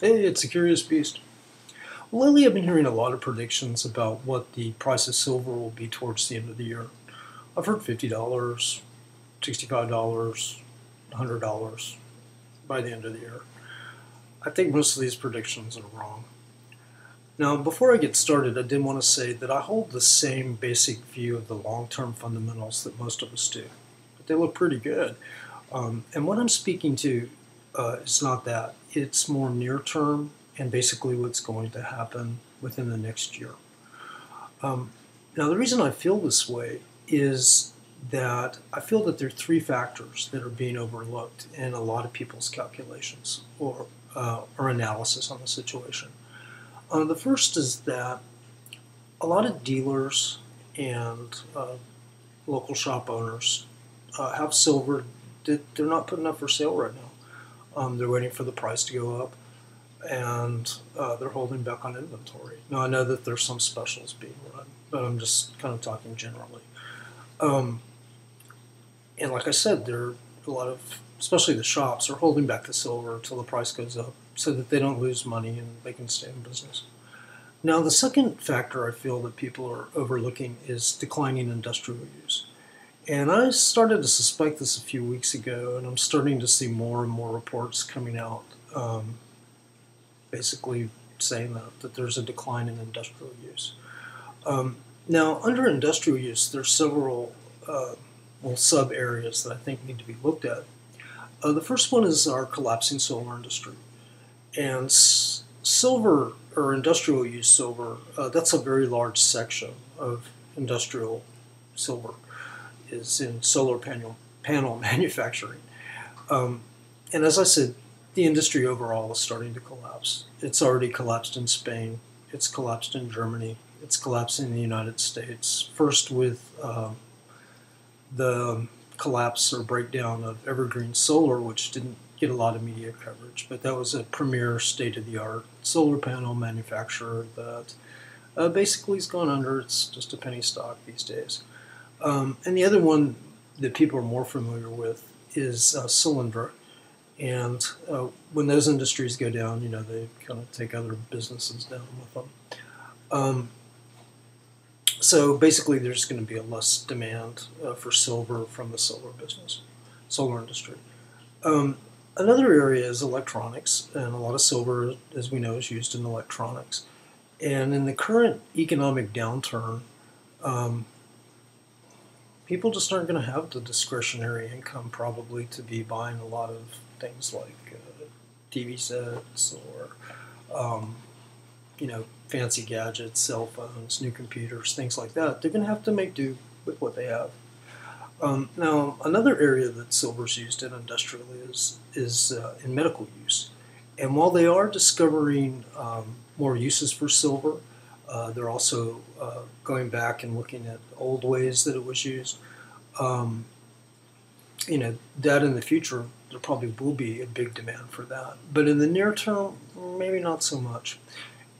Hey, it's a curious beast. Well, lately I've been hearing a lot of predictions about what the price of silver will be towards the end of the year. I've heard $50, $65, $100 by the end of the year. I think most of these predictions are wrong. Now, before I get started, I did want to say that I hold the same basic view of the long term fundamentals that most of us do, but they look pretty good. And what I'm speaking to is not that, it's more near term and basically what's going to happen within the next year. Um, Now, the reason I feel this way is that I feel that there are three factors that are being overlooked in a lot of people's calculations or analysis on the situation. The first is that a lot of dealers and local shop owners have silver that they're not putting up for sale right now. They're waiting for the price to go up, and they're holding back on inventory. Now, I know that there's some specials being run, but I'm just kind of talking generally. Um, and like I said, there are a lot of, especially the shops, are holding back the silver until the price goes up so that they don't lose money and they can stay in business. Now, the second factor I feel that people are overlooking is declining industrial use. And I started to suspect this a few weeks ago, and I'm starting to see more and more reports coming out basically saying that there's a decline in industrial use. Now, under industrial use, there's several sub areas that I think need to be looked at. The first one is our collapsing solar industry. And silver or industrial use silver, that's a very large section of industrial silver, is in solar panel manufacturing. Um, and as I said, the industry overall is starting to collapse. It's already collapsed in Spain. It's collapsed in Germany. It's collapsing in the United States. First with the collapse or breakdown of Evergreen Solar, which didn't get a lot of media coverage, but that was a premier state-of-the-art solar panel manufacturer that basically has gone under. It's just a penny stock these days. And the other one that people are more familiar with is Solyndra. And when those industries go down, they kind of take other businesses down with them. Um, so basically, there's going to be a less demand for silver from the solar industry. Another area is electronics, and a lot of silver, as we know, is used in electronics. And in the current economic downturn, um, people just aren't going to have the discretionary income probably to be buying a lot of things like TV sets or um, fancy gadgets, cell phones, new computers, things like that. They're going to have to make do with what they have. Now, another area that silver is used in industrially is in medical use. And while they are discovering more uses for silver, they're also going back and looking at old ways that it was used. Um, that in the future, there probably will be a big demand for that. But in the near term, maybe not so much.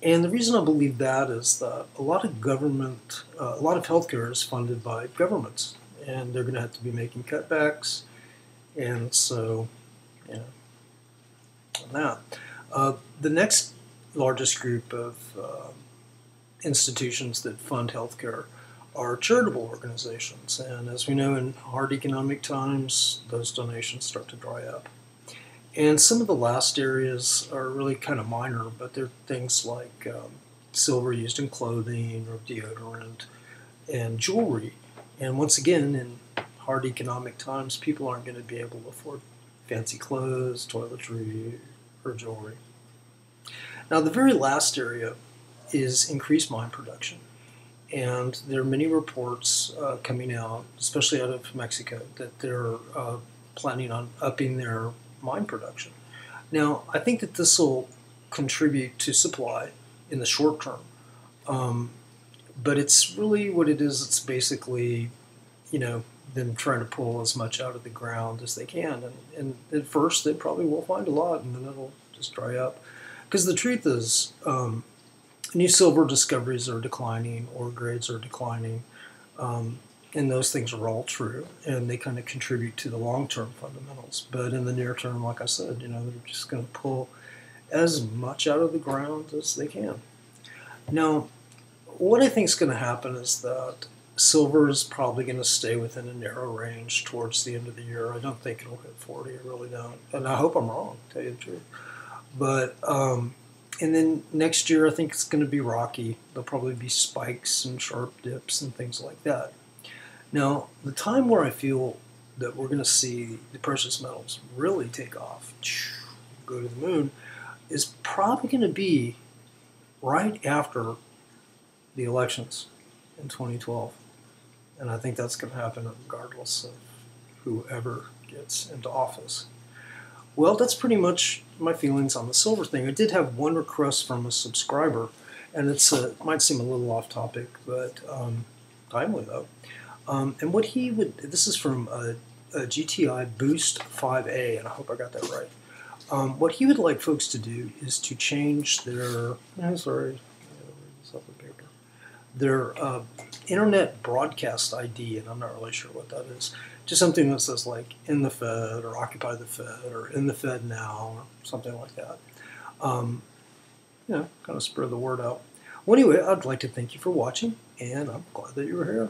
And the reason I believe that is that a lot of a lot of healthcare is funded by governments, and they're going to have to be making cutbacks. And so, yeah, on that. The next largest group of institutions that fund healthcare are charitable organizations. And as we know, in hard economic times, those donations start to dry up. And some of the last areas are really kind of minor, but they're things like silver used in clothing or deodorant and jewelry. And once again, in hard economic times, people aren't going to be able to afford fancy clothes, toiletry, or jewelry. Now, the very last area is increased mine production. And there are many reports coming out, especially out of Mexico, that they're planning on upping their mine production. Now, I think that this will contribute to supply in the short term. But it's really what it is. It's basically, them trying to pull as much out of the ground as they can. And at first, they probably will find a lot, and then it'll just dry up. Because the truth is, new silver discoveries are declining, ore grades are declining, and those things are all true, and they kind of contribute to the long-term fundamentals. But in the near term, like I said, they're just going to pull as much out of the ground as they can. Now, what I think is going to happen is that silver is probably going to stay within a narrow range towards the end of the year. I don't think it'll hit 40. I really don't, and I hope I'm wrong, to tell you the truth. But and then next year, I think it's going to be rocky. There'll probably be spikes and sharp dips and things like that. Now, the time where I feel that we're going to see the precious metals really take off, go to the moon, is probably going to be right after the elections in 2012. And I think that's going to happen regardless of whoever gets into office. Well, that's pretty much my feelings on the silver thing. I did have one request from a subscriber, and it might seem a little off topic, but timely though. And what he would, this is from a GTI Boost 5A, and I hope I got that right. What he would like folks to do is to change their, their internet broadcast ID, and I'm not really sure what that is. Just something that says like in the Fed or occupy the Fed or in the Fed now or something like that. Kind of spread the word out. Well, anyway, I'd like to thank you for watching, and I'm glad that you were here.